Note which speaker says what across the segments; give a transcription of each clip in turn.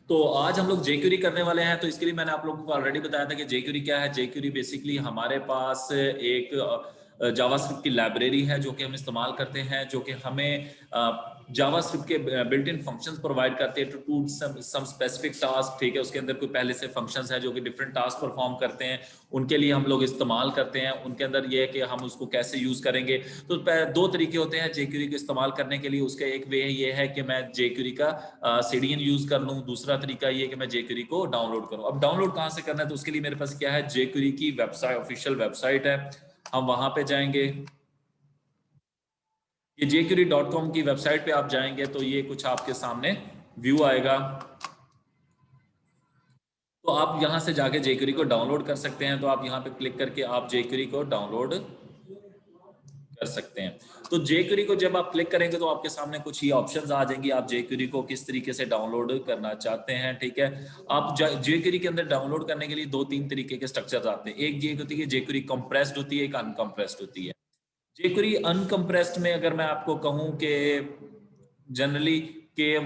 Speaker 1: तो आज हम लोग jQuery करने वाले हैं। तो इसके लिए मैंने आप लोगों को ऑलरेडी बताया था कि jQuery क्या है। jQuery बेसिकली हमारे पास एक जावास्क्रिप्ट की लाइब्रेरी है जो कि हम इस्तेमाल करते हैं, जो कि हमें जावास्क्रिप्ट के बिल्ट इन फंक्शंस प्रोवाइड करते हैं टू सम स्पेसिफिक टास्क। ठीक है, उसके अंदर कोई पहले से फंक्शंस है जो कि डिफरेंट टास्क परफॉर्म करते हैं, उनके लिए हम लोग इस्तेमाल करते हैं। उनके अंदर ये है कि हम उसको कैसे यूज करेंगे। तो दो तरीके होते हैं jQuery को इस्तेमाल करने के लिए। उसका एक वे ये है कि मैं jQuery का CDN यूज कर लूँ, दूसरा तरीका ये कि मैं jQuery को डाउनलोड करूँ। अब डाउनलोड कहाँ से करना है, तो उसके लिए मेरे पास क्या है, jQuery की वेबसाइट, ऑफिशियल वेबसाइट है। हम वहां पे जाएंगे, ये jQuery.com की वेबसाइट पे आप जाएंगे तो ये कुछ आपके सामने व्यू आएगा। तो आप यहां से जाके jQuery को डाउनलोड कर सकते हैं। तो आप यहां पे क्लिक करके आप jQuery को डाउनलोड कर सकते हैं। तो jQuery को जब आप क्लिक करेंगे तो आपके सामने कुछ ये ऑप्शंस आ जाएंगी, आप jQuery को किस तरीके से डाउनलोड करना चाहते हैं। ठीक है, आप jQuery के अंदर डाउनलोड करने के लिए दो तीन तरीके के स्ट्रक्चर आते हैं। एक ये होती है jQuery कंप्रेस्ड होती है, एक अनकंप्रेस्ड होती है। jQuery अनकंप्रेस्ड में अगर मैं आपको कहूं कि जनरली के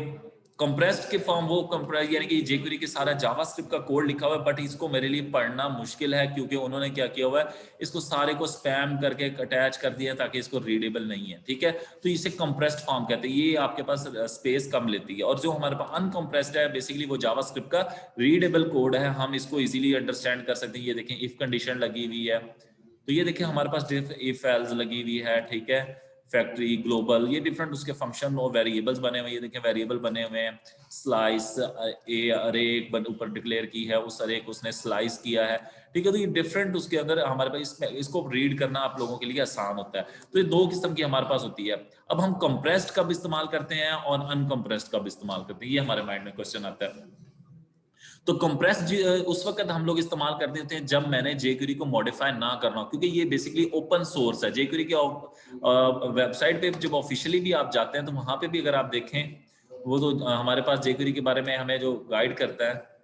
Speaker 1: कंप्रेस्ड के फॉर्म, वो कंप्रेस यानी कि jQuery के सारा जावास्क्रिप्ट का कोड लिखा हुआ है, बट इसको मेरे लिए पढ़ना मुश्किल है क्योंकि उन्होंने क्या किया हुआ है, इसको सारे को स्पैम करके अटैच कर दिया ताकि इसको रीडेबल नहीं है। ठीक है, तो इसे कंप्रेस्ड फॉर्म कहते हैं। ये आपके पास स्पेस कम लेती है। और जो हमारे पास अनकंप्रेस्ड है, बेसिकली वो जावास्क्रिप्ट का रीडेबल कोड है, हम इसको इजीली अंडरस्टैंड कर सकते हैं। ये देखें, इफ कंडीशन लगी हुई है, तो ये देखिए हमारे पास इफ एल्स लगी हुई है। ठीक है, फैक्ट्री, ग्लोबल, ये डिफरेंट उसके फंक्शन और वेरिएबल्स बने हुए हैं। ये देखें वेरिएबल बने हुए हैं। स्लाइस ए अरे ऊपर डिक्लेयर की है, उस अरे को उसने स्लाइस किया है। ठीक है, तो ये डिफरेंट उसके अंदर हमारे पास इसमें इसको रीड करना आप लोगों के लिए आसान होता है। तो ये दो किस्म की हमारे पास होती है। अब हम कंप्रेस्ड कब इस्तेमाल करते हैं और अनकंप्रेस्ड कब इस्तेमाल करते हैं, ये हमारे माइंड में क्वेश्चन आता है। तो कंप्रेस उस वक्त हम लोग इस्तेमाल कर देते हैं जब मैंने jQuery को मॉडिफाई ना करना हो, क्योंकि ये बेसिकली ओपन सोर्स है। jQuery के वेबसाइट पे जब ऑफिशियली भी आप जाते हैं तो वहां पे भी अगर आप देखें, वो तो हमारे पास jQuery के बारे में हमें जो गाइड करता है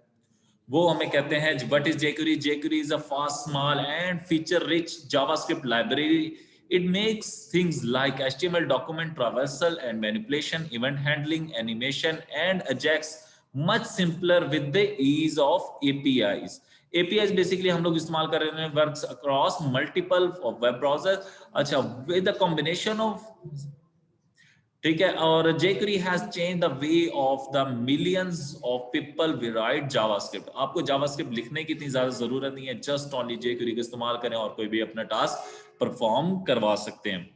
Speaker 1: वो हमें कहते हैं what is jQuery। jQuery is a fast, small and feature rich JavaScript library. It makes things like HTML document traversal and manipulation, event handling, animation, and Ajax much simpler with the ease of APIs. APIs basically हम लोग इस्तेमाल कर रहे हैं, works across multiple web browser. अच्छा, with a combination of, ठीक है, और jQuery has changed the way of the millions of people who write JavaScript। आपको JavaScript लिखने की इतनी ज्यादा जरूरत नहीं है, जस्ट ओनली jQuery का इस्तेमाल करें और कोई भी अपना टास्क परफॉर्म करवा सकते हैं।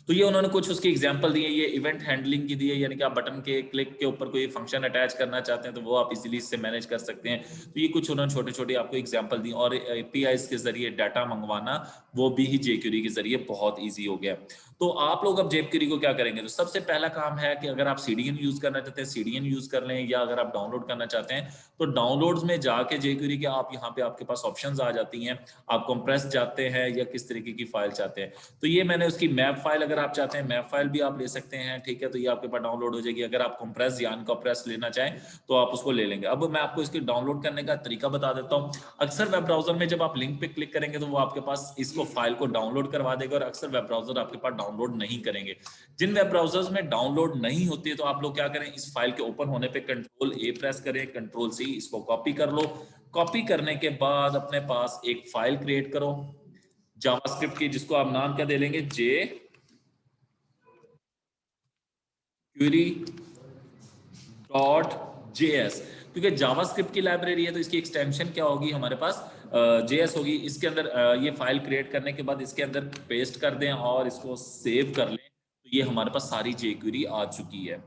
Speaker 1: तो ये उन्होंने कुछ उसकी एग्जांपल दी है। ये इवेंट हैंडलिंग की दी है, यानी कि आप बटन के क्लिक के ऊपर कोई फंक्शन अटैच करना चाहते हैं तो वो आप इजीली इससे मैनेज कर सकते हैं। तो ये कुछ उन्होंने छोटे छोटे आपको एग्जांपल दी। और एपीआईज के जरिए डाटा मंगवाना वो भी ही jQuery के जरिए बहुत ईजी हो गया। तो आप लोग अब jQuery को क्या करेंगे, तो सबसे पहला काम है कि अगर आप CDN यूज करना चाहते हैं CDN यूज कर लें, या अगर आप डाउनलोड करना चाहते हैं तो डाउनलोड्स में जाके jQuery के आप यहाँ पे आपके पास ऑप्शंस आ जाती हैं। आप कंप्रेस चाहते हैं या किस तरीके की फाइल चाहते हैं। तो ये मैंने उसकी मैप फाइल, अगर आप चाहते हैं मैप फाइल भी आप ले सकते हैं। ठीक है, तो ये आपके पास डाउनलोड हो जाएगी। अगर आप कंप्रेस या अनकंप्रेस लेना चाहें तो आप उसको ले लेंगे। अब मैं आपको इसकी डाउनलोड करने का तरीका बता देता हूँ। अक्सर वेब ब्राउजर में जब आप लिंक पे क्लिक करेंगे तो वो आपके पास इसको फाइल को डाउनलोड करवा देगा, और अक्सर वेब ब्राउजर आपके पास डाउनलोड नहीं करेंगे। जिन वेब ब्राउजर्स में डाउनलोड नहीं होती है तो आप लोग क्या करें, इस फाइल के ओपन होने पे कंट्रोल ए प्रेस करें, कंट्रोल सी, इसको कॉपी कर लो। कॉपी करने के बाद अपने पास एक फाइल क्रिएट करो जावास्क्रिप्ट की, जिसको आप नाम क्या दे लेंगे, jQuery.js। क्योंकि जावास्क्रिप्ट की लाइब्रेरी है तो इसकी एक्सटेंशन क्या होगी, हमारे पास JS होगी। इसके अंदर ये फाइल क्रिएट करने के बाद इसके अंदर पेस्ट कर दें और इसको सेव कर लें, तो ये हमारे पास सारी jQuery आ चुकी है।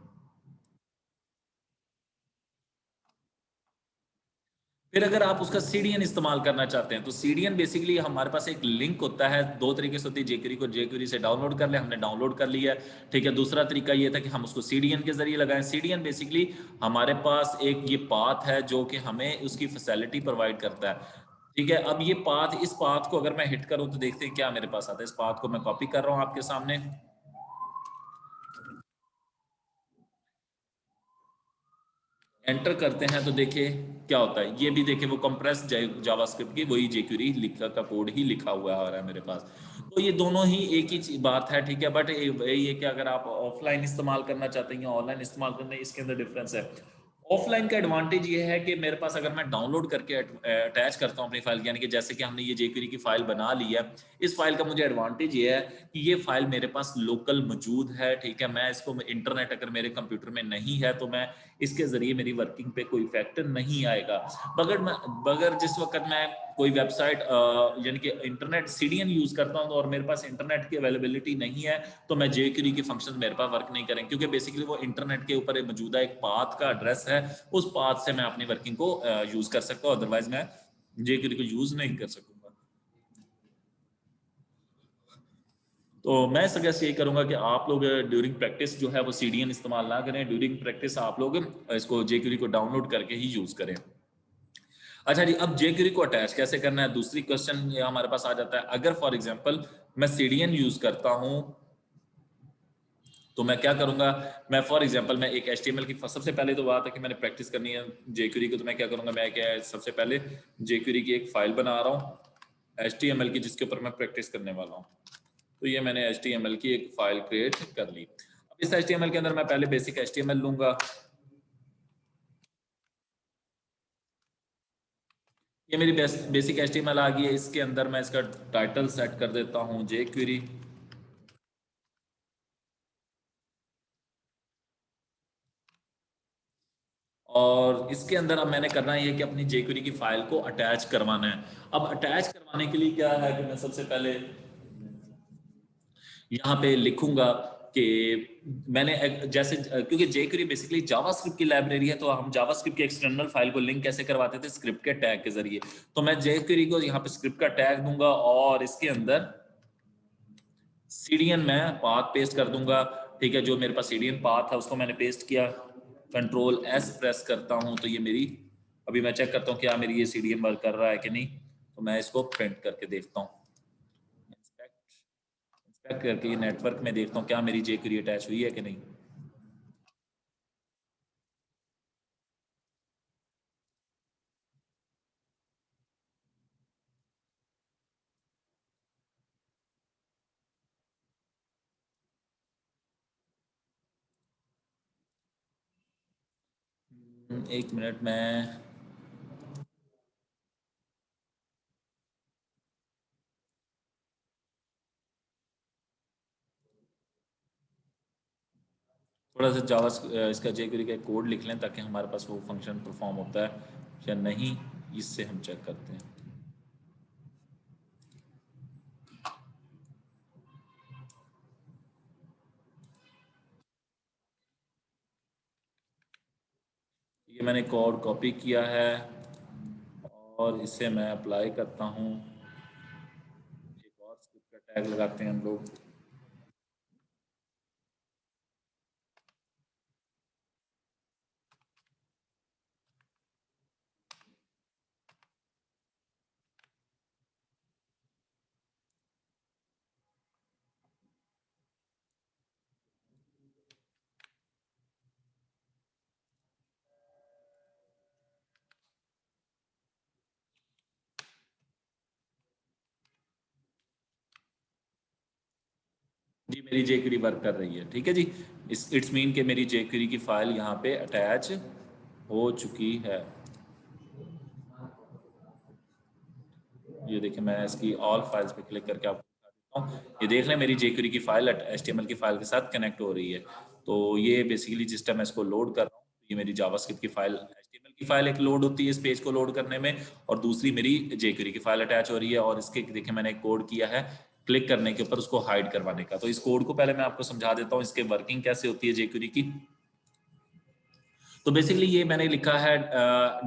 Speaker 1: फिर अगर आप उसका CDN इस्तेमाल करना चाहते हैं तो CDN बेसिकली हमारे पास एक लिंक होता है। दो तरीके से होती है, jQuery को jQuery से डाउनलोड कर ले, हमने डाउनलोड कर लिया है। ठीक है, दूसरा तरीका ये था कि हम उसको CDN के जरिए लगाएं। CDN बेसिकली हमारे पास एक ये पाथ है जो कि हमें उसकी फैसिलिटी प्रोवाइड करता है। ठीक है, अब ये पाथ, इस पाथ को अगर मैं हिट करूं तो देखते हैं क्या मेरे पास आता है। इस पाथ को मैं कॉपी कर रहा हूं आपके सामने, एंटर करते हैं तो देखिए क्या होता है। ये भी देखिए वो कंप्रेस जावास्क्रिप्ट की वही jQuery लिखा का कोड ही लिखा हुआ आ रहा है मेरे पास। तो ये दोनों ही एक ही बात है। ठीक है, बट ये है कि अगर आप ऑफलाइन इस्तेमाल करना चाहते हैं या ऑनलाइन इस्तेमाल करना है, इसके अंदर डिफरेंस है। ऑफलाइन का एडवांटेज ये है कि मेरे पास अगर मैं डाउनलोड करके अटैच करता हूँ अपनी फाइल, यानी कि जैसे कि हमने ये jQuery की फाइल बना ली है, इस फाइल का मुझे एडवांटेज ये है कि ये फाइल मेरे पास लोकल मौजूद है, ठीक है। मैं इसको इंटरनेट अगर मेरे कंप्यूटर में नहीं है तो मैं इसके जरिए मेरी वर्किंग पे कोई इफेक्ट नहीं आएगा। मगर जिस वक्त मैं कोई वेबसाइट यानी कि इंटरनेट सीडीएन यूज करता हूँ और मेरे पास इंटरनेट की अवेलेबिलिटी नहीं है तो मैं jQuery के फंक्शन मेरे पास वर्क नहीं करेंगे, क्योंकि बेसिकली वो इंटरनेट के ऊपर मौजूदा एक पाथ का एड्रेस है, उस पाथ से मैं अपनी वर्किंग को यूज कर सकता हूँ, अदरवाइज मैं jQuery को यूज नहीं कर सकूंगा। तो मैं सजेस्ट यही करूंगा कि आप लोग ड्यूरिंग प्रैक्टिस जो है वो सीडीएन इस्तेमाल ना करें, ड्यूरिंग प्रैक्टिस आप लोग इसको jQuery को डाउनलोड करके ही यूज करें। अच्छा जी, अब jQuery को अटैच कैसे करना है, दूसरी क्वेश्चन हमारे पास आ जाता है। अगर फॉर एग्जांपल मैं सीडीएन यूज करता हूं तो मैं क्या करूंगा, मैं फॉर एग्जांपल मैं एक HTML की सबसे पहले तो बात है कि मैंने प्रैक्टिस करनी है jQuery को, तो मैं क्या करूंगा, मैं क्या है सबसे पहले jQuery की एक फाइल बना रहा हूं HTML की, जिसके ऊपर मैं प्रैक्टिस करने वाला हूं। तो ये मैंने HTML की एक फाइल क्रिएट कर ली। अब इस HTML के अंदर मैं पहले बेसिक HTML लूंगा। ये मेरी बेसिक HTML आ गई है। इसके अंदर मैं इसका टाइटल सेट कर देता हूं jQuery। और इसके अंदर अब मैंने करना है कि अपनी jQuery की फाइल को अटैच करवाना है। अब अटैच करवाने के लिए क्या है कि मैं सबसे पहले यहाँ पे लिखूंगा कि जैसे क्योंकि jQuery बेसिकली जावास्क्रिप्ट की लाइब्रेरी है, तो हम जावास्क्रिप्ट की एक्सटर्नल फाइल को लिंक कैसे करवाते थे, स्क्रिप्ट के टैग के जरिए। तो मैं jQuery को यहाँ पे स्क्रिप्ट का टैग दूंगा और इसके अंदर सीडीएन में पाथ पेस्ट कर दूंगा, ठीक है। जो मेरे पास सीडीएन पाथ है उसको मैंने पेस्ट किया, कंट्रोल एस प्रेस करता हूं तो ये मेरी, अभी मैं चेक करता हूं क्या मेरी ये सीडीएन वर्क कर रहा है कि नहीं। तो मैं इसको प्रिंट करके देखता हूं, इंस्पेक्ट इंस्पेक्ट करके ये नेटवर्क में देखता हूं क्या मेरी jQuery अटैच हुई है कि नहीं। एक मिनट में, थोड़ा सा जावा इसका jQuery का कोड लिख लें ताकि हमारे पास वो फंक्शन परफॉर्म होता है या नहीं, इससे हम चेक करते हैं। ये मैंने कोड कॉपी किया है और इसे मैं अप्लाई करता हूँ। एक और स्क्रिप्ट का टैग लगाते हैं हम लोग। जी मेरी jQuery वर्क कर रही है, ठीक है जी। इट्स मीन कि मेरी jQuery की फाइल यहाँ पे अटैच हो चुकी है। ये देखिए मैं इसकी ऑल फाइल्स पे क्लिक करके आपको दिखा देता हूँ। ये देख लें मेरी jQuery की फाइल HTML की फाइल के साथ कनेक्ट हो रही है। तो ये बेसिकली जिस टाइम मैं इसको लोड कर रहा हूँ, ये मेरी जावास्क्रिप्ट की फाइल HTML की फाइल एक लोड होती है इस पेज को लोड करने में, और दूसरी मेरी jQuery की फाइल अटैच हो रही है। और इसके देखिए मैंने एक कोड किया है क्लिक करने के ऊपर उसको हाइड करवाने का। तो इस कोड को पहले मैं आपको समझा देता हूँ इसके वर्किंग कैसे होती है jQuery की। तो बेसिकली ये मैंने लिखा है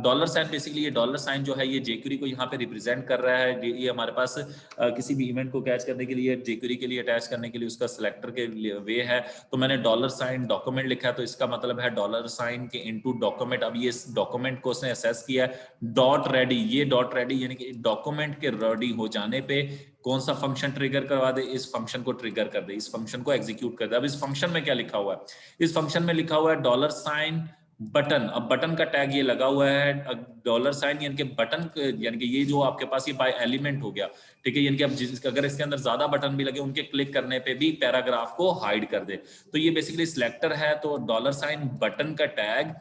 Speaker 1: डॉलर साइन। बेसिकली ये डॉलर साइन जो है ये jQuery को यहाँ पे रिप्रेजेंट कर रहा है। ये हमारे पास किसी भी इवेंट को कैच करने के लिए jQuery के लिए अटैच करने के लिए उसका सिलेक्टर के वे है। तो मैंने डॉलर साइन डॉक्यूमेंट लिखा है, तो इसका मतलब है डॉलर साइन के इनटू डॉक्यूमेंट। अब ये डॉक्यूमेंट को उसने असेस किया है डॉट रेडी, ये डॉट रेडी यानी कि डॉक्यूमेंट के रेडी हो जाने पे कौन सा फंक्शन ट्रिगर करवा दे, इस फंक्शन को ट्रिगर कर दे, इस फंक्शन को एग्जीक्यूट कर दे। अब इस फंक्शन में क्या लिखा हुआ है, इस फंक्शन में लिखा हुआ है डॉलर साइन बटन। अब बटन का टैग ये लगा हुआ है डॉलर साइन, यानी कि बटन, यानी कि ये जो आपके पास ये बाय एलिमेंट हो गया, ठीक है। यानी कि अब अगर इसके अंदर ज्यादा बटन भी लगे उनके क्लिक करने पे भी पैराग्राफ को हाइड कर दे। तो ये बेसिकली सिलेक्टर है, तो डॉलर साइन बटन का टैग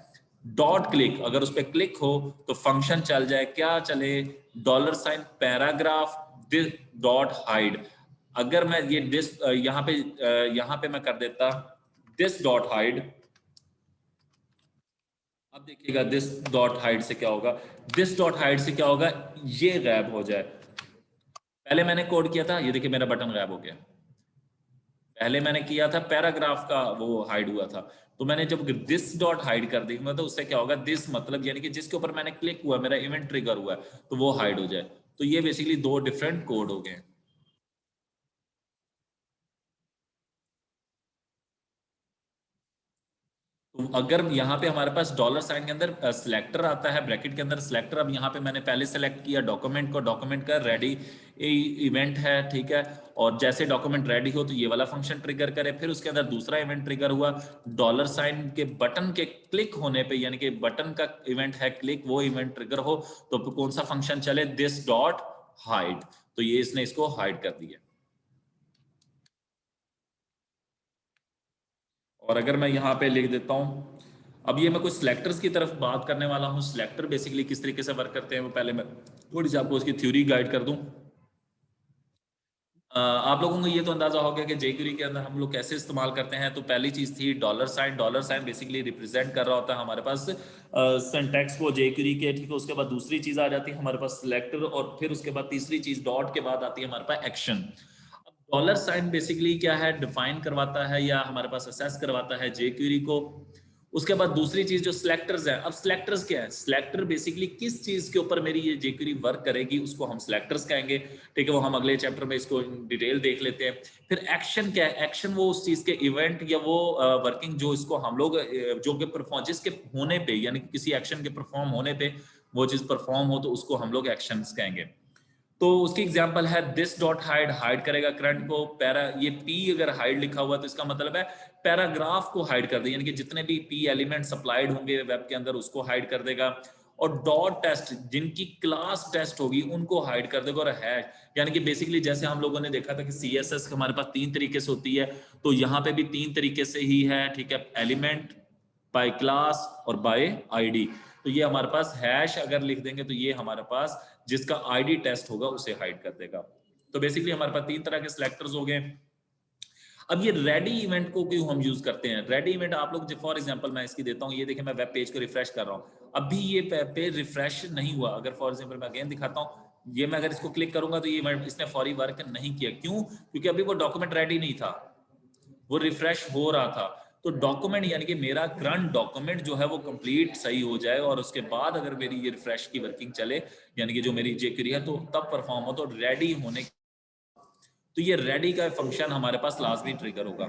Speaker 1: डॉट क्लिक, अगर उस पर क्लिक हो तो फंक्शन चल जाए, क्या चले, $, पैराग्राफ दिस डॉट हाइड। अगर मैं ये दिस यहाँ पे मैं कर देता दिस डॉट हाइड, अब देखिएगा दिस डॉट हाइड से क्या होगा, दिस डॉट हाइड से क्या होगा, ये गायब हो जाए। पहले मैंने कोड किया था, ये देखिए मेरा बटन गायब हो गया। पहले मैंने किया था पैराग्राफ का वो हाइड हुआ था, तो मैंने जब दिस डॉट हाइड कर दूंगा तो उससे क्या होगा, दिस मतलब यानी कि जिसके ऊपर मैंने क्लिक हुआ, मेरा इवेंट ट्रिगर हुआ है, तो वो हाइड हो जाए। तो ये बेसिकली दो डिफरेंट कोड हो गए। तो अगर यहाँ पे हमारे पास $साइन के अंदर सिलेक्टर आता है, ब्रैकेट के अंदर सिलेक्टर, अब यहाँ पे मैंने पहले सेलेक्ट किया डॉक्यूमेंट को, डॉक्यूमेंट का रेडी इवेंट है, ठीक है, और जैसे डॉक्यूमेंट रेडी हो तो ये वाला फंक्शन ट्रिगर करे, फिर उसके अंदर दूसरा इवेंट ट्रिगर हुआ $साइन के बटन के क्लिक होने पे, यानी कि बटन का इवेंट है क्लिक, वो इवेंट ट्रिगर हो तो कौन सा फंक्शन चले, दिस डॉट हाइड। तो ये इसने इसको हाइड कर दिया। और अगर मैं यहाँ पे लिख देता हूँ, अब ये मैं कुछ सिलेक्टर्स की तरफ बात करने वाला हूँ। सिलेक्टर बेसिकली किस तरीके से वर्क करते हैं वो पहले मैं थोड़ी सी आपको उसकी थ्योरी गाइड कर दूँ। आप लोगों को ये तो अंदाजा हो गया कि jQuery के अंदर हम लोग कैसे इस्तेमाल करते हैं। तो पहली चीज थी $साइन। $साइन बेसिकली रिप्रेजेंट कर रहा होता है हमारे पास सिंटैक्स को jQuery के, ठीक है। उसके बाद दूसरी चीज आ जाती है हमारे पास सिलेक्टर, और फिर उसके बाद तीसरी चीज डॉट के बाद आती है हमारे पास एक्शन। अब $साइन बेसिकली क्या है, डिफाइन करवाता है या हमारे पास असेस करवाता है jQuery को। उसके बाद दूसरी चीज जो सिलेक्टर्स है, अब सिलेक्टर्स क्या है, सिलेक्टर बेसिकली किस चीज के ऊपर मेरी ये jQuery वर्क करेगी उसको हम सिलेक्टर्स कहेंगे, ठीक है। वो हम अगले चैप्टर में इसको डिटेल देख लेते हैं। फिर एक्शन क्या है, एक्शन वो उस चीज के इवेंट या वो वर्किंग जो इसको हम लोग जो कि परफॉर्म जिसके होने पे, यानी कि किसी एक्शन के परफॉर्म होने पे वो चीज परफॉर्म हो तो उसको हम लोग एक्शंस कहेंगे। तो उसकी एग्जांपल है दिस डॉट हाइड, हाइड करेगा करंट को। पैरा, ये पी अगर हाइड लिखा हुआ तो इसका मतलब है पैराग्राफ को हाइड कर दे, यानी कि जितने भी पी एलिमेंट सप्लाइड होंगे वेब के अंदर उसको हाइड कर देगा। और डॉट टेस्ट, जिनकी क्लास टेस्ट होगी उनको हाइड कर देगा। और हैश, यानी कि बेसिकली जैसे हम लोगों ने देखा था कि सीएसएस हमारे पास 3 तरीके से होती है, तो यहाँ पे भी 3 तरीके से ही है, ठीक है। एलिमेंट, बाय क्लास और बाय आईडी। तो ये हमारे पास हैश अगर लिख देंगे तो ये हमारे पास जिसका आईडी टेस्ट होगा उसे हाइड कर देगा। तो बेसिकली हमारे पास 3 तरह के सिलेक्टर्स हो गए। अब ये रेडी इवेंट को क्यों हम यूज करते हैं, रेडी इवेंट आप लोग फॉर एग्जांपल मैं इसकी देता हूं, ये देखिए मैं वेब पेज को रिफ्रेश कर रहा हूं, अभी ये पेज रिफ्रेश नहीं हुआ। अगर फॉर एग्जांपल मैं अगेन दिखाता हूं, ये मैं अगर इसको क्लिक करूंगा तो ये इसने फौरी वर्क नहीं किया। क्यों? क्योंकि अभी वो डॉक्यूमेंट रेडी नहीं था, वो रिफ्रेश हो रहा था। तो डॉक्यूमेंट यानी कि मेरा करंट डॉक्यूमेंट जो है वो कंप्लीट सही हो जाए, और उसके बाद अगर मेरी ये रिफ्रेश की वर्किंग चले, यानी कि जो मेरी jQuery है तो तब परफॉर्म हो, तो रेडी होने, तो ये रेडी का फंक्शन हमारे पास लाजमी ट्रिगर होगा।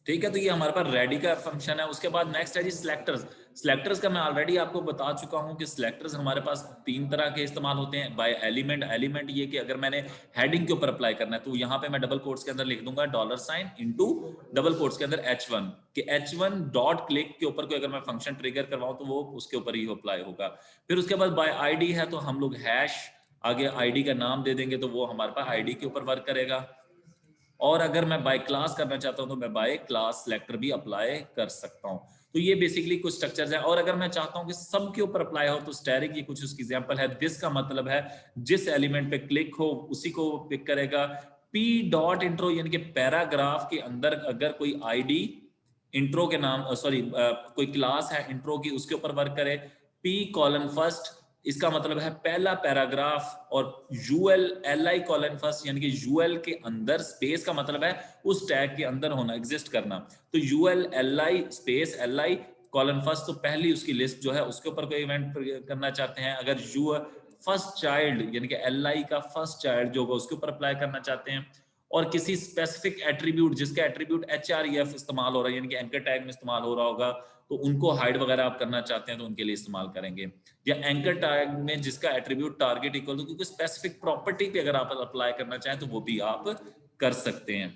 Speaker 1: ठीक है, तो ये हमारे पास रेडी का फंक्शन है। उसके बाद नेक्स्ट है जी सिलेक्टर्स। सिलेक्टर्स का मैं ऑलरेडी आपको बता चुका हूं कि सिलेक्टर्स हमारे पास 3 तरह के इस्तेमाल होते हैं। बाय एलिमेंट, एलिमेंट ये कि अगर मैंने हेडिंग के ऊपर अप्लाई करना है तो यहाँ पे मैं डबल कोट्स के अंदर लिख दूंगा $साइन इनटू डबल कोट्स के अंदर H1 कि H1 डॉट क्लिक के ऊपर कोई अगर मैं फंक्शन ट्रिगर करवाऊं तो वो उसके ऊपर ही अप्लाई होगा। फिर उसके बाद बाय आईडी है तो हम लोग हैश आगे आईडी का नाम दे देंगे तो वो हमारे पास आईडी के ऊपर वर्क करेगा। और अगर मैं बाय क्लास करना चाहता हूं तो मैं बाय क्लास सिलेक्टर भी अप्लाई कर सकता हूं। तो ये बेसिकली कुछ स्ट्रक्चर्स है। और अगर मैं चाहता हूं कि सब के ऊपर अप्लाई हो तो स्टैटिक, ये कुछ उसकी एग्जांपल है। दिस का मतलब है जिस एलिमेंट पे क्लिक हो उसी को पिक करेगा। पी डॉट इंट्रो यानी कि पैराग्राफ के अंदर अगर कोई आईडी इंट्रो के नाम सॉरी कोई क्लास है इंट्रो की उसके ऊपर वर्क करे। पी कॉलन फर्स्ट, इसका मतलब है पहला पैराग्राफ। और UL L I colon first यानी कि यूएल के अंदर स्पेस का मतलब है उस टैग के अंदर होना, एग्जिस्ट करना। तो UL L I space L I colon first, तो पहली उसकी लिस्ट जो है उसके ऊपर कोई इवेंट करना चाहते हैं। अगर यू फर्स्ट चाइल्ड यानी कि एल आई का फर्स्ट चाइल्ड जो होगा उसके ऊपर अप्लाई करना चाहते हैं। और किसी स्पेसिफिक एट्रीब्यूट जिसका एट्रीब्यूट HREF इस्तेमाल हो रहा है यानी कि एंकर टैग में इस्तेमाल हो रहा होगा, तो उनको हाइड वगैरह आप करना चाहते हैं तो उनके लिए इस्तेमाल करेंगे। या एंकर टैग में जिसका एट्रीब्यूट टारगेट इक्वल टू क्योंकि स्पेसिफिक प्रॉपर्टी पे अगर आप अप्लाई करना चाहें तो वो भी आप कर सकते हैं।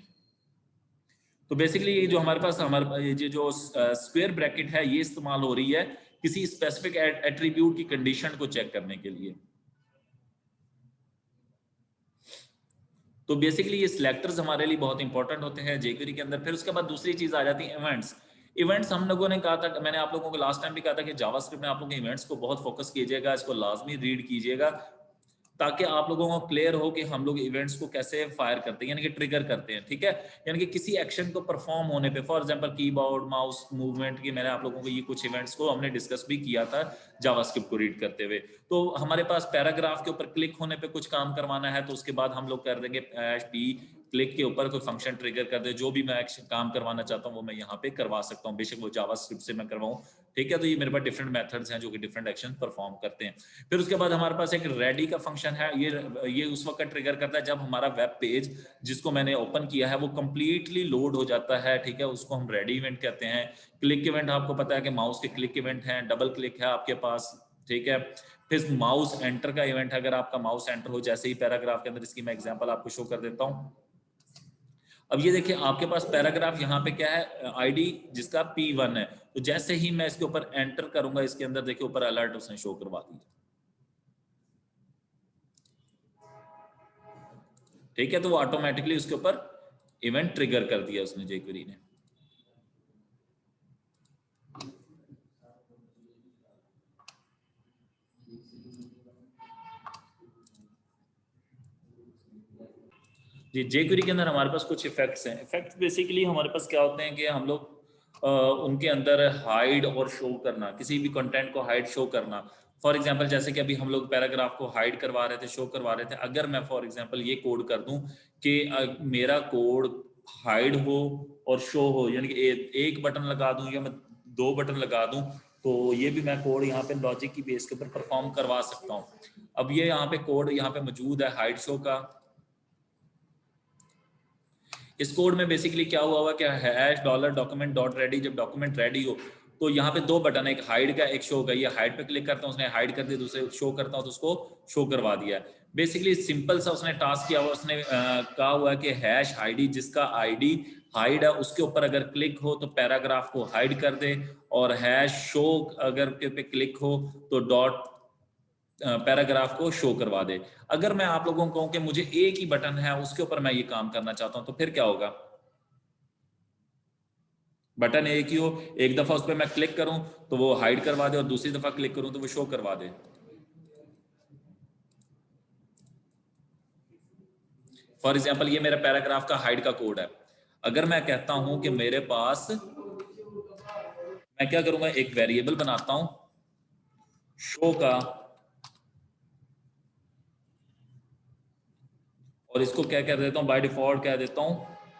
Speaker 1: तो बेसिकली ये जो हमारे पास ये जो स्क्वायर ब्रैकेट है ये इस्तेमाल हो रही है किसी स्पेसिफिक एट्रीब्यूट की कंडीशन को चेक करने के लिए। तो बेसिकली ये सिलेक्टर्स हमारे लिए बहुत इंपॉर्टेंट होते हैं jQuery के अंदर। फिर उसके बाद दूसरी चीज आ जाती है इवेंट्स। इवेंट्स हम लोगों ने कहा था, मैंने आप लोगों को लास्ट टाइम भी कहा था कि जावास्क्रिप्ट में आप लोग इवेंट्स को बहुत फोकस कीजिएगा, इसको लाजमी रीड कीजिएगा, ताकि आप लोगों को क्लियर हो कि हम लोग इवेंट्स को कैसे फायर करते हैं, यानी कि ट्रिगर करते हैं, ठीक है। यानी कि किसी एक्शन को परफॉर्म होने पे, for example keyboard mouse movement की, मैंने आप लोगों को ये कुछ इवेंट्स को हमने डिस्कस भी किया था जावास्क्रिप्ट को रीड करते हुए। तो हमारे पास पैराग्राफ के ऊपर क्लिक होने पे कुछ काम करवाना है, तो उसके बाद हम लोग कर देंगे #p क्लिक के ऊपर कोई फंक्शन ट्रिगर कर दे, जो भी मैं एक्शन काम करवाना चाहता हूँ वो मैं यहाँ पे करवा सकता हूँ, बेशक वो जावास्क्रिप्ट से मैं करवाऊँ, ठीक है। तो ये मेरे पास डिफरेंट मेथड्स हैं जो कि डिफरेंट एक्शन परफॉर्म करते हैं। फिर उसके बाद हमारे पास एक रेडी का फंक्शन है, ये उस वक्त ट्रिगर करता है जब हमारा वेब पेज जिसको मैंने ओपन किया है वो कंप्लीटली लोड हो जाता है, ठीक है, उसको हम रेडी इवेंट कहते हैं। क्लिक इवेंट आपको पता है कि माउस के क्लिक इवेंट है, डबल क्लिक है आपके पास, ठीक है। फिर माउस एंटर का इवेंट है, अगर आपका माउस एंटर हो जैसे ही पैराग्राफ के अंदर, इसकी मैं एग्जांपल आपको शो कर देता हूं। अब ये देखिए आपके पास पैराग्राफ यहाँ पे क्या है, आईडी जिसका P1 है, तो जैसे ही मैं इसके ऊपर एंटर करूंगा, इसके अंदर देखिए ऊपर अलर्ट उसने शो करवा दिया, ठीक है। तो वो ऑटोमेटिकली उसके ऊपर इवेंट ट्रिगर कर दिया उसने, jQuery ने। जी, jQuery के अंदर हमारे पास कुछ इफेक्ट्स हैं। इफेक्ट्स बेसिकली हमारे पास क्या होते हैं कि हम लोग उनके अंदर हाइड और शो करना, किसी भी कंटेंट को हाइड शो करना। फॉर एग्जांपल जैसे कि अभी हम लोग पैराग्राफ को हाइड करवा रहे थे, शो करवा रहे थे, अगर मैं फॉर एग्जांपल ये कोड कर दूं कि मेरा कोड हाइड हो और शो हो, यानी कि एक बटन लगा दूं या मैं 2 बटन लगा दूं, तो ये भी मैं कोड यहाँ पे लॉजिक की बेस के ऊपर परफॉर्म करवा सकता हूँ। अब ये यहाँ पे कोड यहाँ पे मौजूद है हाइड शो का। इस कोड में बेसिकली क्या हुआ कि $document.ready, जब डॉक्यूमेंट रेडी हो तो यहाँ पे 2 बटन है, एक हाइड का एक शो का। ये हाइड पे क्लिक करता हूँ, उसने हाइड कर दिया, दूसरे शो करता हूँ तो उसको शो करवा दिया। बेसिकली सिंपल सा उसने टास्क किया हुआ, उसने कहा हुआ कि #id जिसका आईडी हाइड है उसके ऊपर अगर क्लिक हो तो पैराग्राफ को हाइड कर दे, और #show अगर पे क्लिक हो तो डॉट पैराग्राफ को शो करवा दे। अगर मैं आप लोगों को कहूं कि मुझे एक ही बटन है उसके ऊपर मैं ये काम करना चाहता हूं, तो फिर क्या होगा? बटन एक ही हो, एक दफा उस पर मैं क्लिक करूं तो वो हाइड करवा दे, और दूसरी दफा क्लिक करूं तो वो शो करवा दे। फॉर एग्जाम्पल ये मेरा पैराग्राफ का हाइड का कोड है। अगर मैं कहता हूं कि मेरे पास, मैं क्या करूंगा, एक वेरिएबल बनाता हूं शो का, और इसको क्या कह देता हूं, बाय डिफॉल्ट कह देता हूं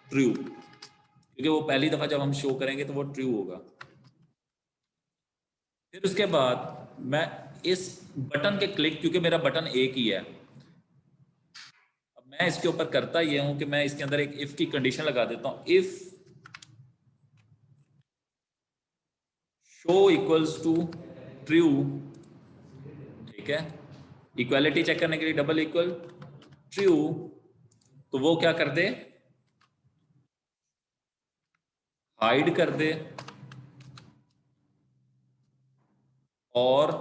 Speaker 1: ट्रू, क्योंकि वो पहली दफा जब हम शो करेंगे तो वो ट्रू होगा। फिर उसके बाद मैं इस बटन के क्लिक, क्योंकि मेरा बटन एक ही है, अब मैं इसके ऊपर करता ये हूं कि मैं इसके अंदर एक इफ की कंडीशन लगा देता हूं, if show equals to true, ठीक है, इक्वालिटी चेक करने के लिए डबल इक्वल ट्रू, तो वो क्या कर दे, हाइड कर दे, और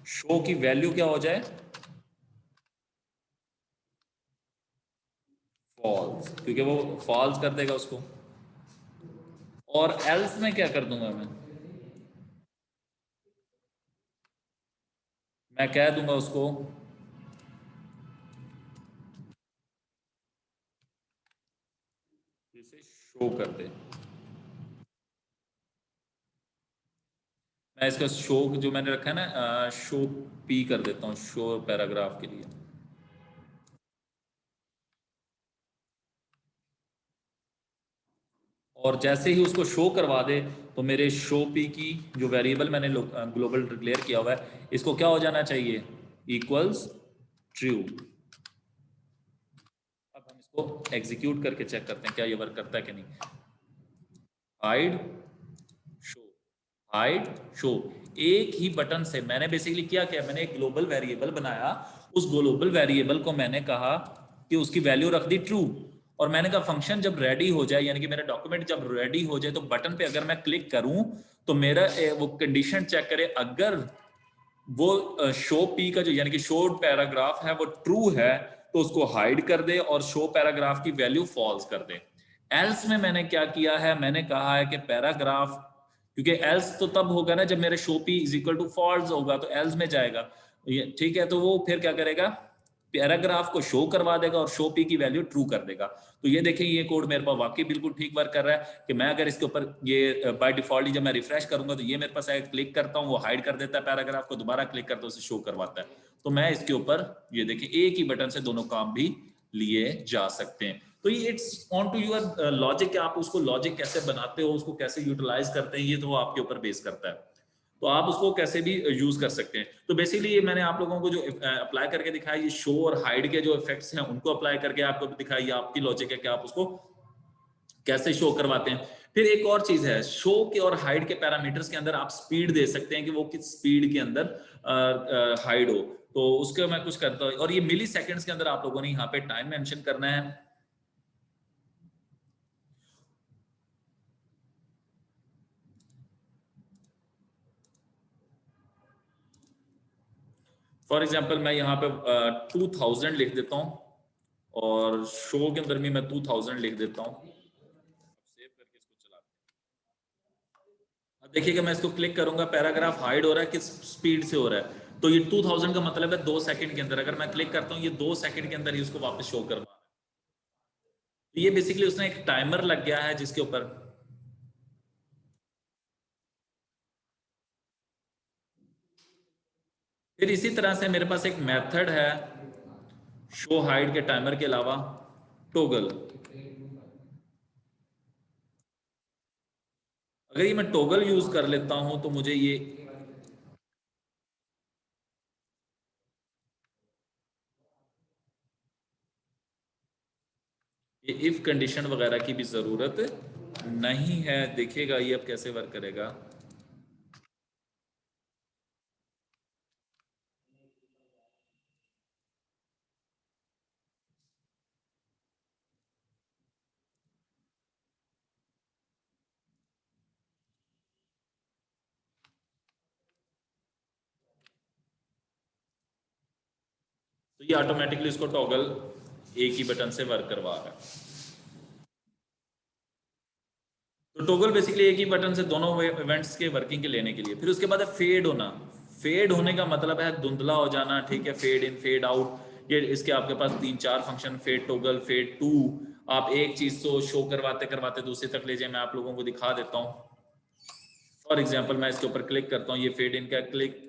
Speaker 1: शो की वैल्यू क्या हो जाए, फॉल्स, क्योंकि वो फॉल्स कर देगा उसको। और एल्स में क्या कर दूंगा, मैं कह दूंगा उसको इसे शो कर दे। मैं इसका शो जो मैंने रखा है ना, शो P कर देता हूँ शो पैराग्राफ के लिए। और जैसे ही उसको शो करवा दे तो मेरे शो P की जो वेरिएबल मैंने ग्लोबल डिक्लेयर किया हुआ है, इसको क्या हो जाना चाहिए, इक्वल्स ट्रू। अब हम इसको एग्जीक्यूट करके चेक करते हैं क्या ये वर्क करता है कि नहीं। हाइड शो, हाइड शो, एक ही बटन से मैंने बेसिकली क्या किया, मैंने एक ग्लोबल वेरिएबल बनाया, उस ग्लोबल वेरिएबल को मैंने कहा कि उसकी वैल्यू रख दी ट्रू, और मैंने कहा फंक्शन जब रेडी हो जाए, यानी कि मेरा डॉक्यूमेंट जब रेडी हो जाए तो बटन पे अगर मैं क्लिक करूं तो मेरा वो कंडीशन चेक करे, अगर वो शो P का जो यानी कि शो पैराग्राफ है वो ट्रू है, तो उसको हाइड कर दे और शो पैराग्राफ की वैल्यू फॉल्स कर दे। एल्स में मैंने क्या किया है, मैंने कहा है कि पैराग्राफ, क्योंकि एल्स तो तब होगा ना जब मेरे show P is equal to false होगा, तो एल्स में जाएगा ये, ठीक है। तो वो फिर क्या करेगा, पैराग्राफ को शो करवा देगा और शो पी की वैल्यू ट्रू कर देगा। तो ये देखें, ये कोड मेरे पास वाकई बिल्कुल ठीक वर्क कर रहा है कि मैं अगर इसके ऊपर ये बाय डिफॉल्ट जब मैं रिफ्रेश करूंगा तो ये मेरे पास आएगा, क्लिक करता हूँ वो हाइड कर देता है पैराग्राफ को, दोबारा क्लिक करता हूँ उसे शो करवाता है। तो मैं इसके ऊपर ये देखिए एक ही बटन से दोनों काम भी लिए जा सकते हैं। तो ये it's on to your logic कि आप उसको लॉजिक कैसे बनाते हो, उसको कैसे यूटिलाइज करते हैं, ये तो वो आपके ऊपर बेस करता है। तो आप उसको कैसे भी यूज कर सकते हैं। तो बेसिकली ये मैंने आप लोगों को जो अप्लाई करके दिखाया, ये शो और हाइड के जो इफेक्ट्स हैं उनको अप्लाई करके आपको दिखाया, ये आपकी लॉजिक है कि आप उसको कैसे शो करवाते हैं। फिर एक और चीज है, शो के और हाइड के पैरामीटर्स के अंदर आप स्पीड दे सकते हैं कि वो किस स्पीड के अंदर हाइड हो। तो उसके मैं कुछ करता हूँ, और ये मिली सेकेंड्स के अंदर आप लोगों ने यहाँ पे टाइम मेंशन करना है। फॉर एग्जाम्पल मैं यहाँ पे 2000 लिख देता हूँ, और शो के अंदर भी मैं 2000 लिख देता हूँ। सेव करके इसको चलाते हैं। अब देखिएगा मैं इसको क्लिक करूंगा, पैराग्राफ हाइड हो रहा है, किस स्पीड से हो रहा है, तो ये 2000 का मतलब है 2 सेकंड के अंदर। अगर मैं क्लिक करता हूँ, ये 2 सेकंड के अंदर ही उसको वापस शो करवा रहा है। तो ये बेसिकली उसने एक टाइमर लग गया है जिसके ऊपर, फिर इसी तरह से मेरे पास एक मेथड है शो हाइड के टाइमर के अलावा, टोगल। अगर ये मैं टोगल यूज कर लेता हूं तो मुझे ये इफ कंडीशन वगैरह की भी जरूरत नहीं है। देखिएगा ये अब कैसे वर्क करेगा। तो ये ऑटोमेटिकली इसको टॉगल एक ही बटन से वर्क करवा रहा है। तो टॉगल बेसिकली एक ही बटन से दोनों इवेंट्स के वर्किंग के लेने के लिए। फिर उसके बाद है फेड होना। फेड होने का मतलब है धुंधला हो जाना, ठीक है, फेड इन फेड आउट। ये इसके आपके पास 3-4 function, fade toggle, fade to. आप एक चीज तो शो करवाते करवाते दूसरे तक ले जाए। मैं आप लोगों को दिखा देता हूँ। फॉर एग्जाम्पल मैं इसके ऊपर क्लिक करता हूँ, ये फेड इन का क्लिक,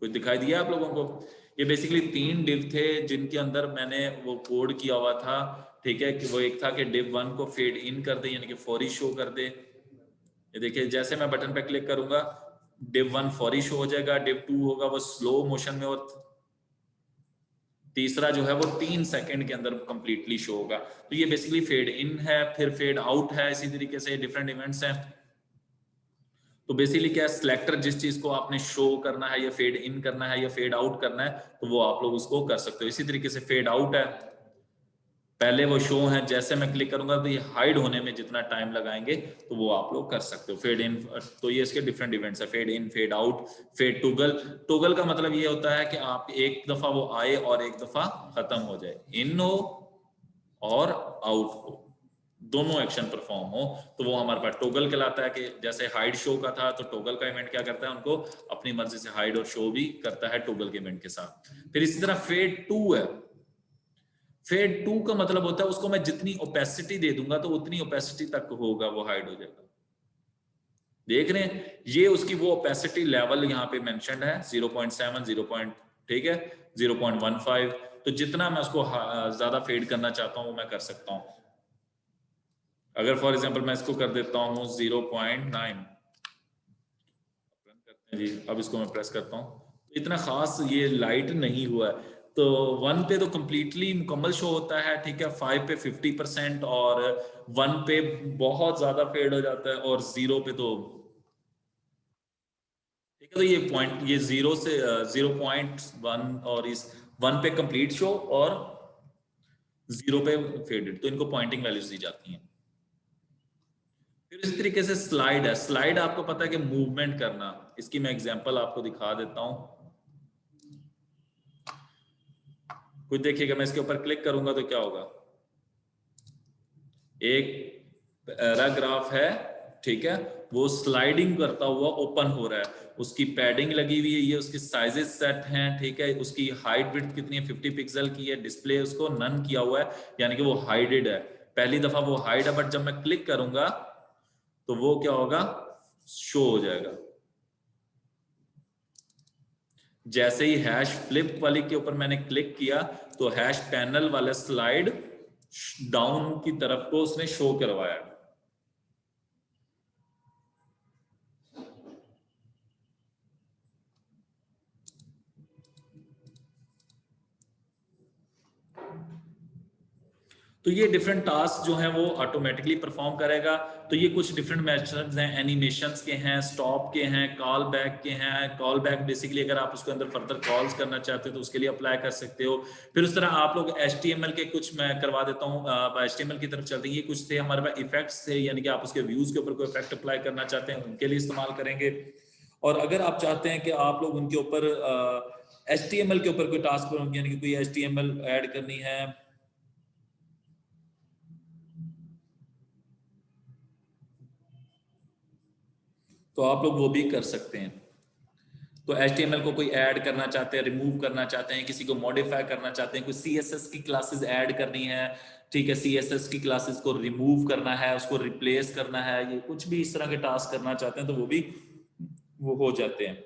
Speaker 1: कुछ दिखाई दिया आप लोगों को। ये बेसिकली 3 डिव थे जिनके अंदर मैंने वो कोड किया हुआ था, ठीक है, कि वो एक था कि डिव 1 को फेड इन कर दे, यानी कि फौरी शो कर दे। ये देखिए जैसे मैं बटन पे क्लिक करूंगा, डिव 1 फौरी शो हो जाएगा, डिव 2 होगा वो स्लो मोशन में, और तीसरा जो है वो 3 सेकंड के अंदर कंप्लीटली शो होगा। तो ये बेसिकली फेड इन है। फिर फेड आउट है, इसी तरीके से डिफरेंट इवेंट्स हैं। तो बेसिकली क्या है, सिलेक्टर जिस चीज को आपने शो करना है या फेड इन करना है या फेड आउट करना है, तो वो आप लोग उसको कर सकते हो। इसी तरीके से फेड आउट है, पहले वो शो है, जैसे मैं क्लिक करूंगा तो ये हाइड होने में जितना टाइम लगाएंगे तो वो आप लोग कर सकते हो। फेड इन, तो ये इसके डिफरेंट इवेंट्स है, fade in, fade out, fade toggle. Toggle का मतलब ये होता है कि आप एक दफा वो आए और एक दफा खत्म हो जाए, इन हो और आउट हो, दोनों एक्शन परफॉर्म हो, तो वो हमारे पास टोगल कहलाता है। कि जैसे हाइड शो का था, तो टोगल का इवेंट क्या करता है, उनको अपनी मर्जी से हाइड और शो भी करता है टोगल के इवेंट के साथ। फिर इसी तरह फेड टू है। फेड टू का मतलब होता है उसको मैं जितनी ओपेसिटी दे दूंगा तो उतनी ओपेसिटी तक होगा, वो हाइड हो जाएगा। देख रहे हैं, ये उसकी वो ओपेसिटी लेवल यहाँ पे मेंशन्ड है, 0.7, 0. ठीक है, 0.15। तो जितना मैं उसको ज्यादा फेड करना चाहता हूँ वो मैं कर सकता हूँ। अगर फॉर एग्जांपल मैं इसको कर देता हूँ 0.9 जी, अब इसको मैं प्रेस करता हूँ, इतना खास ये लाइट नहीं हुआ है। तो 1 पे तो कंप्लीटली मुकम्मल शो होता है, ठीक है, 5 पे 50%, और 1 पे बहुत ज्यादा फेड हो जाता है, और 0 पे तो ठीक है। तो ये पॉइंट, ये 0 से 0.1, और इस 1 पे कंप्लीट शो और 0 पे फेडेड, तो इनको पॉइंटिंग वैल्यूज दी जाती हैं। फिर इस तरीके से स्लाइड है। स्लाइड आपको पता है कि मूवमेंट करना, इसकी मैं एग्जांपल आपको दिखा देता हूं। कुछ देखिएगा, मैं इसके ऊपर क्लिक करूंगा तो क्या होगा, एक पैराग्राफ है, ठीक है, वो स्लाइडिंग करता हुआ ओपन हो रहा है, उसकी पैडिंग लगी हुई है, ये उसकी साइजेस सेट हैं, ठीक है, उसकी हाइट विड्थ कितनी है, 50 पिक्सल की है, डिस्प्ले उसको नन किया हुआ है, यानी कि वो हाइडेड है, पहली दफा वो हाइड है, बट जब मैं क्लिक करूंगा तो वो क्या होगा, शो हो जाएगा। जैसे ही हैश फ्लिप वाली के ऊपर मैंने क्लिक किया तो हैश पैनल वाला स्लाइड डाउन की तरफ को उसने शो करवाया। तो ये डिफरेंट टास्क जो हैं वो ऑटोमेटिकली परफॉर्म करेगा। तो ये कुछ डिफरेंट मेथड्स हैं, एनिमेशंस के हैं, स्टॉप के हैं, कॉल बैक के हैं। कॉल बैक बेसिकली अगर आप उसके अंदर फर्दर कॉल्स करना चाहते हो तो उसके लिए अप्लाई कर सकते हो। फिर उस तरह आप लोग HTML के कुछ मैं करवा देता हूँ, HTML की तरफ चलते हैं। ये कुछ थे हमारे पास इफेक्ट्स थे, यानी कि आप उसके व्यूज के ऊपर कोई इफेक्ट अप्लाई करना चाहते हैं उनके लिए इस्तेमाल करेंगे। और अगर आप चाहते हैं कि आप लोग उनके ऊपर HTML के ऊपर कोई टास्क, यानी कि कोई HTML ऐड करनी है, तो आप लोग वो भी कर सकते हैं। तो HTML को कोई ऐड करना चाहते हैं, रिमूव करना चाहते हैं, किसी को मॉडिफाई करना चाहते हैं, कोई CSS की क्लासेस ऐड करनी है, ठीक है, CSS की क्लासेस को रिमूव करना है, उसको रिप्लेस करना है, ये कुछ भी इस तरह के टास्क करना चाहते हैं तो वो भी वो हो जाते हैं।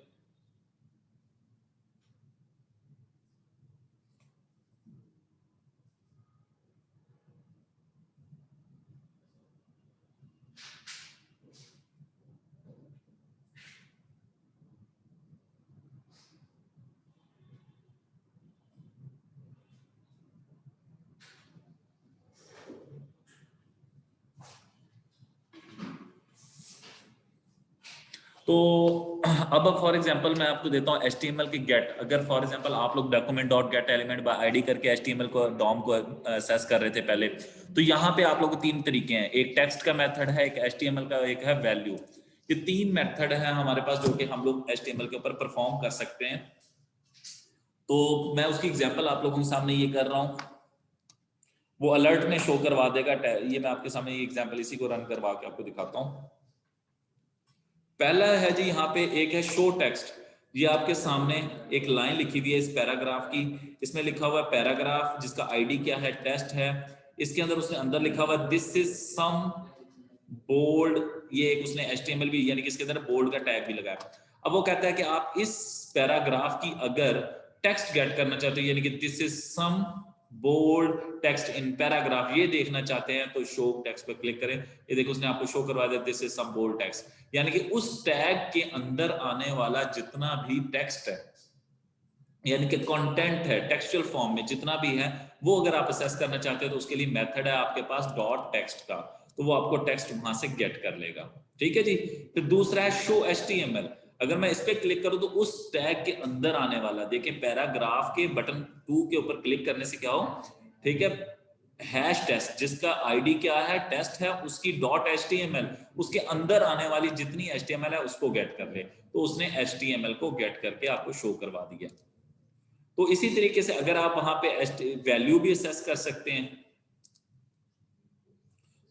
Speaker 1: तो अब फॉर एग्जांपल मैं आपको देता हूँ HTML के गेट। अगर फॉर एग्जांपल आप लोग document dot gate element by ID करके HTML को डॉम को असेस कर रहे थे पहले, तो यहाँ पे आप लोग को 3 तरीके हैं, एक टेक्स्ट का मेथड है, एक HTML का, एक है वैल्यू। ये 3 मेथड है हमारे पास जो कि हम लोग HTML के ऊपर परफॉर्म कर सकते हैं। तो मैं उसकी एग्जांपल आप लोगों के सामने ये कर रहा हूँ, वो अलर्ट में शो करवा देगा। ये मैं आपके सामने ये एग्जांपल इसी को रन करवा के आपको दिखाता हूँ। पहला है जी, यहाँ पे एक है शो टेक्स्ट। ये आपके सामने एक लाइन लिखी हुई है इस पैराग्राफ की, इसमें लिखा हुआ है पैराग्राफ जिसका आईडी क्या है, टेस्ट है। इसके अंदर उसने अंदर लिखा हुआ दिस इज सम बोल्ड, ये एक उसने HTML भी, यानी कि इसके अंदर बोल्ड का टैग भी लगाया। अब वो कहता है कि आप इस पैराग्राफ की अगर टेक्स्ट गेट करना चाहते हो, यानी कि this is some bold text in paragraph, ये देखना चाहते हैं तो शो टेक्स्ट पर क्लिक करें। ये देखो उसने आपको शो करवा दिया this is some bold text, यानी कि उस टैग के अंदर आने वाला जितना भी टेक्स्ट है, यानी कि कंटेंट है टेक्सचुअल फॉर्म में जितना भी है, वो अगर आप असेस करना चाहते हो तो उसके लिए मेथड है आपके पास डॉट टेक्स्ट का, तो वो आपको टेक्स्ट वहां से गेट कर लेगा। ठीक है जी। फिर दूसरा है शो HTML। अगर मैं इस पे क्लिक करूं तो उस टैग के अंदर आने वाला, देखिए पैराग्राफ के बटन 2 के ऊपर क्लिक करने से क्या हो, ठीक है, हैश टेस्ट जिसका आईडी क्या है, टेस्ट है, उसकी डॉट HTML, उसके अंदर आने वाली जितनी HTML है उसको गेट कर ले। तो उसने HTML को गेट करके आपको शो करवा दिया। तो इसी तरीके से अगर आप वहां पे वैल्यू भी असेस कर सकते हैं,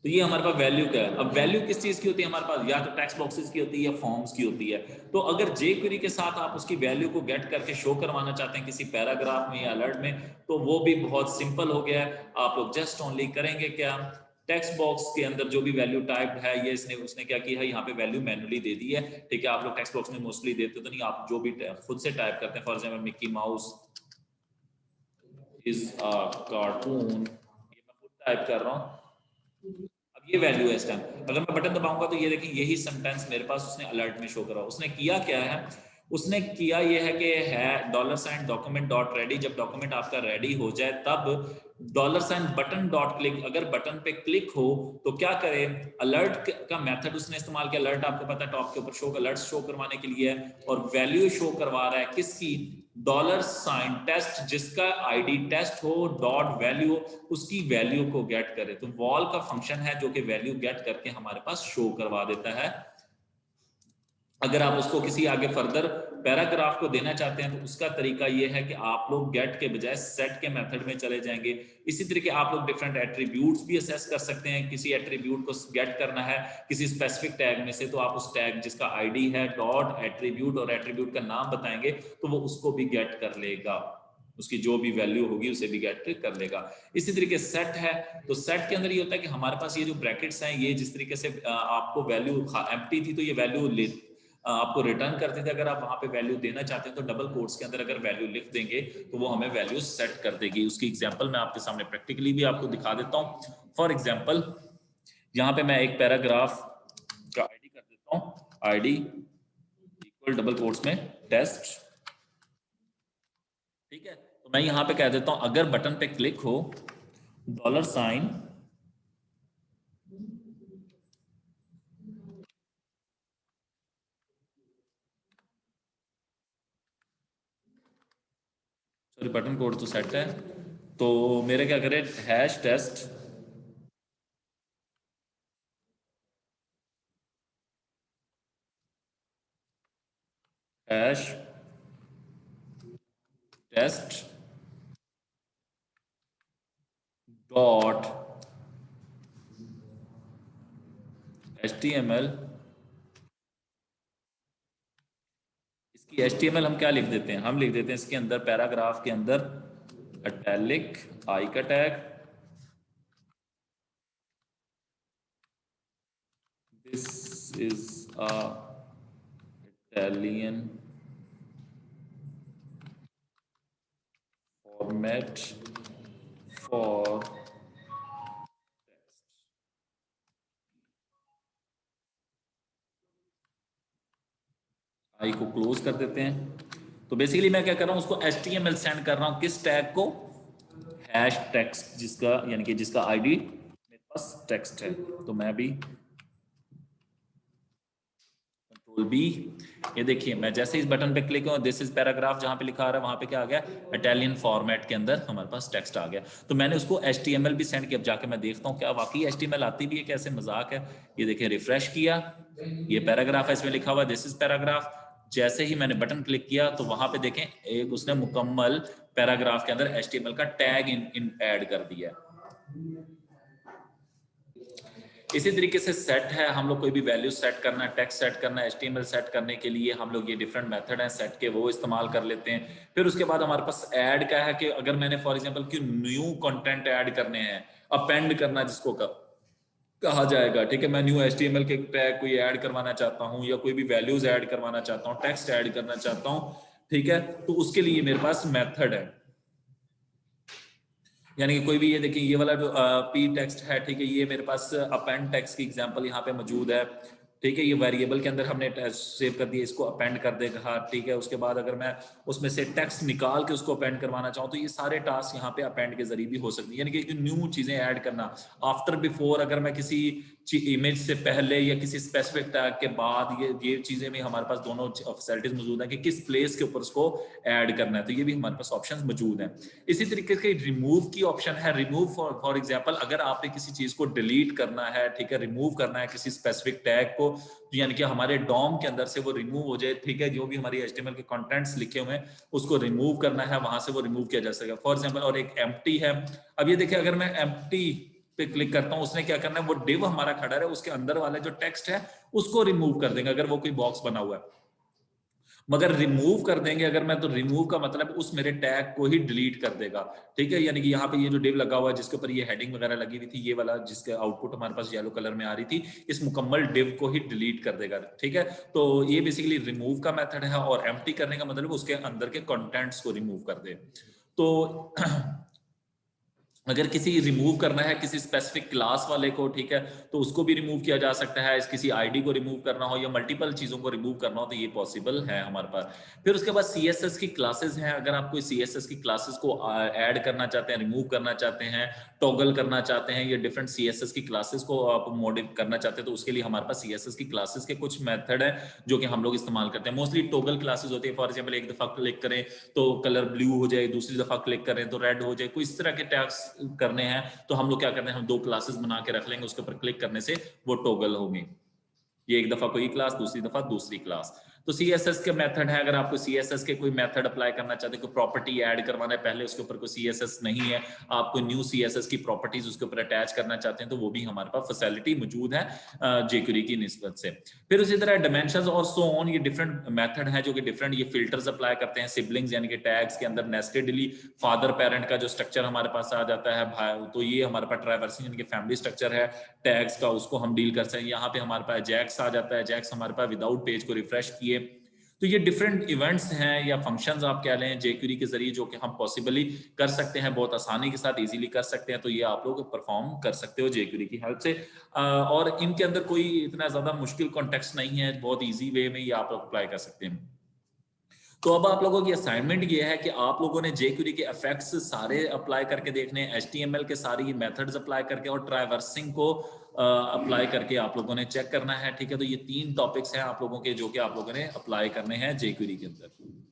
Speaker 1: तो ये हमारे पास वैल्यू क्या है। अब वैल्यू किस चीज की होती है हमारे पास, या तो टेक्स्ट बॉक्सेस की होती है या फॉर्म्स की होती है। तो अगर jQuery के साथ आप उसकी वैल्यू को गेट करके शो करवाना चाहते हैं किसी पैराग्राफ में या अलर्ट में, तो वो भी बहुत सिंपल हो गया है। आप लोग जस्ट ओनली करेंगे क्या, टेक्स्ट बॉक्स के अंदर जो भी वैल्यू टाइप है, ये उसने क्या किया है, यहाँ पे वैल्यू मैनुअली दे दी है। ठीक है, आप लोग टेक्स्ट बॉक्स में मोस्टली देते तो नहीं, आप जो भी खुद से टाइप करते हैं, for example Mickey mouse is a cartoon, ये मैं खुद टाइप कर रहा हूँ। अब ये वैल्यू है इस टाइम, अगर मैं बटन दबाऊंगा तो ये देखिए यही सेंटेंस मेरे पास उसने अलर्ट में शो करा। उसने किया क्या है, उसने किया ये है कि है $document.ready, जब डॉक्यूमेंट आपका रेडी हो जाए तब $button.click, अगर बटन पे क्लिक हो तो क्या करे, अलर्ट का मेथड उसने इस्तेमाल किया। अलर्ट आपको पता है टॉप के ऊपर शो, अलर्ट शो करवाने के लिए है, और वैल्यू शो करवा रहा है किसकी, $टेस्ट, जिसका आईडी टेस्ट हो, डॉट वैल्यू हो, उसकी वैल्यू को गेट करे। तो वॉल का फंक्शन है जो कि वैल्यू गेट करके हमारे पास शो करवा देता है। अगर आप उसको किसी आगे फर्दर पैराग्राफ को देना चाहते हैं तो उसका तरीका ये है कि आप लोग गेट के बजाय सेट के मेथड में चले जाएंगे। इसी तरीके आप लोग डिफरेंट एट्रीब्यूट्स भी असेस कर सकते हैं। किसी एट्रीब्यूट को गेट करना है किसी स्पेसिफिक टैग में से, तो आप उस टैग जिसका आईडी है डॉट एट्रीब्यूट और एट्रीब्यूट का नाम बताएंगे तो वो उसको भी गेट कर लेगा, उसकी जो भी वैल्यू होगी उसे भी गेट कर लेगा। इसी तरीके सेट है, तो सेट के अंदर ये होता है कि हमारे पास ये जो ब्रैकेट्स हैं ये जिस तरीके से आपको वैल्यू एम्प्टी थी तो ये वैल्यू आपको रिटर्न करते थे। अगर आप वहां पे वैल्यू देना चाहते हैं तो डबल कोट्स के अंदर अगर वैल्यू लिख देंगे तो वो हमें वैल्यू सेट कर देगी। उसकी एग्जांपल मैं आपके सामने प्रैक्टिकली भी आपको दिखा देता हूं। फॉर एग्जांपल यहाँ पे मैं एक पैराग्राफ का आईडी कर देता हूं, आईडी इक्वल डबल कोट्स में टेस्ट, ठीक है। तो मैं यहाँ पे कह देता हूं अगर बटन पे क्लिक हो $, सॉरी बटन कोड तो सेट है, तो मेरे क्या करें hash test hash test dot HTML। इसकी HTML हम क्या लिख देते हैं, हम लिख देते हैं इसके अंदर पैराग्राफ के अंदर इटैलिक आई का tag, this is a Italian format for I को क्लोज कर देते हैं। तो बेसिकली मैं क्या कर रहा हूं उसको HTML सेंड कर रहा हूं, किस टैग को, हैश टेक्स्ट, जिसका यानी कि जिसका आईडी मेरे पास टेक्स्ट है। तो मैं भी कंट्रोल बी, ये देखिए मैं जैसे इस बटन पे क्लिक हूं दिस इज पैराग्राफ जहां पे लिखा आ रहा है वहां पे क्या आ गया इटालियन फॉर्मेट के अंदर हमारे पास टेक्स्ट आ गया। तो मैंने उसको HTML भी सेंड किया। अब जाके मैं देखता हूं क्या वाकई HTML आती भी है, कैसे मजाक है। ये देखिए रिफ्रेश किया, ये पैराग्राफ है इसमें लिखा हुआ दिस इज पैराग्राफ। जैसे ही मैंने बटन क्लिक किया तो वहां पे देखें एक उसने मुकम्मल पैराग्राफ के अंदर HTML का टैग इन ऐड कर दिया। इसी तरीके से सेट है, हम लोग कोई भी वैल्यू सेट करना है, टेक्स्ट सेट करना है, HTML सेट करने के लिए हम लोग ये डिफरेंट मेथड हैं सेट के वो इस्तेमाल कर लेते हैं। फिर उसके बाद हमारे पास ऐड का है कि अगर मैंने फॉर एग्जांपल कि न्यू कंटेंट ऐड करने हैं, अपेंड करना जिसको कहा जाएगा, ठीक है। मैं न्यू HTML के टैग कोई ऐड करवाना चाहता हूं या कोई भी वैल्यूज ऐड करवाना चाहता हूं, टेक्स्ट ऐड करना चाहता हूं, ठीक है। तो उसके लिए मेरे पास मेथड है, यानी कि कोई भी ये देखिए ये वाला जो पी टेक्स्ट है, ठीक है, ये मेरे पास अपेंड टेक्स्ट की एग्जांपल यहाँ पे मौजूद है, ठीक है। ये वेरिएबल के अंदर हमने सेव कर दिया, इसको अपेंड कर देगा, ठीक है। उसके बाद अगर मैं उसमें से टेक्स्ट निकाल के उसको अपेंड करवाना चाहूँ तो ये सारे टास्क यहाँ पे अपेंड के जरिए भी हो सकती है, यानी कि न्यू चीजें ऐड करना, आफ्टर बिफोर, अगर मैं किसी इमेज से पहले या किसी स्पेसिफिक टैग के बाद, ये चीजें भी हमारे पास दोनों फैसिलिटीज मौजूद है कि किस प्लेस के ऊपर उसको ऐड करना है, तो ये भी हमारे पास ऑप्शंस मौजूद हैं। इसी तरीके से रिमूव की ऑप्शन है, रिमूव फॉर एग्जांपल अगर आपने किसी चीज को डिलीट करना है, ठीक है, रिमूव करना है किसी स्पेसिफिक टैग को, यानी कि हमारे डॉम के अंदर से वो रिमूव हो जाए, ठीक है, जो भी हमारी HTML के कंटेंट्स लिखे हुए हैं उसको रिमूव करना है, वहां से वो रिमूव किया जा सकेगा। फॉर एग्जांपल और एक एम्प्टी है, अब ये देखिए अगर मैं एम्प्टी पे क्लिक करता हूं उसने क्या करना है, वो डिव हमारा खड़ा है उसके अंदर वाला जो टेक्स्ट है उसको रिमूव कर देंगे अगर वो कोई बॉक्स बना हुआ है, मगर रिमूव कर देंगे अगर मैं, तो रिमूव का मतलब उस मेरे टैग को ही डिलीट कर देगा, ठीक है। यानी कि यहाँ पे ये जो डिव लगा हुआ है जिसके ऊपर ये हेडिंग वगैरह लगी हुई थी, ये वाला जिसके आउटपुट हमारे पास येलो कलर में आ रही थी, इस मुकम्मल डिव को ही डिलीट कर देगा, ठीक है। तो ये बेसिकली रिमूव का मेथड है, और एम्प्टी करने का मतलब उसके अंदर के कंटेंट्स को रिमूव कर दे। तो अगर किसी रिमूव करना है किसी स्पेसिफिक क्लास वाले को, ठीक है, तो उसको भी रिमूव किया जा सकता है। किसी आईडी को रिमूव करना हो या मल्टीपल चीजों को रिमूव करना हो तो ये पॉसिबल है हमारे पास। फिर उसके बाद CSS की क्लासेस हैं, अगर आप कोई CSS की क्लासेस को ऐड करना चाहते हैं, रिमूव करना चाहते हैं, टॉगल करना चाहते हैं, या डिफरेंट CSS की क्लासेस को आप मॉडिफाई करना चाहते हैं, तो उसके लिए हमारे पास CSS की क्लासेस के कुछ मेथड है जो कि हम लोग इस्तेमाल करते हैं। मोस्टली टॉगल क्लासेस होती है, फॉर एग्जाम्पल एक दफा क्लिक करें तो कलर ब्लू हो जाए, दूसरी दफा क्लिक करें तो रेड हो जाए, कोई इस तरह के टैग्स करने हैं तो हम लोग क्या करते हैं, हम 2 क्लासेस बना के रख लेंगे, उसके ऊपर क्लिक करने से वो टॉगल होंगे, ये एक दफा कोई क्लास दूसरी दफा दूसरी क्लास। तो CSS के मेथड है, अगर आपको CSS के कोई मेथड अप्लाई करना चाहते हैं, कोई प्रॉपर्टी ऐड करवाना है, पहले उसके ऊपर कोई CSS नहीं है, आपको न्यू CSS की प्रॉपर्टीज उसके ऊपर अटैच करना चाहते हैं, तो वो भी हमारे पास फैसिलिटी मौजूद है jQuery की निस्बत से। फिर उसी तरह डिमेंशंस और सो ऑन, ये डिफरेंट मेथड है जो कि डिफरेंट ये फिल्टर्स अप्लाई करते हैं। सिबलिंग्स यानी कि टैग्स के अंदर नेस्टेडली फादर पेरेंट का जो स्ट्रक्चर हमारे पास आ जाता है भाई, तो ये हमारे पास ट्रैवर्सिंग यानी कि फैमिली स्ट्रक्चर है टैग्स का, उसको हम डील कर सकते हैं। यहाँ पे हमारे पास जैक्स आ जाता है, जैक्स हमारे पास विदाउट पेज को रिफ्रेश किए। तो ये डिफरेंट इवेंट्स हैं या फंक्शंस आप कह लें jQuery के जरिए, जो कि हम पॉसिबली कर सकते हैं, बहुत आसानी के साथ इजीली कर सकते हैं। तो ये आप लोग परफॉर्म कर सकते हो jQuery की हेल्प से, और इनके अंदर कोई इतना ज्यादा मुश्किल कॉन्टेक्स्ट नहीं है, बहुत इजी वे में ये आप लोग अप्लाई कर सकते हैं। तो अब आप लोगों की असाइनमेंट ये है कि आप लोगों ने jQuery के इफेक्ट्स सारे अप्लाई करके देखने, HTML के सारी मेथड्स अप्लाई करके और ट्रैवर्सिंग को अप्लाई करके आप लोगों ने चेक करना है, ठीक है। तो ये 3 टॉपिक्स हैं आप लोगों के, जो कि आप लोगों ने अप्लाई करने हैं jQuery के अंदर।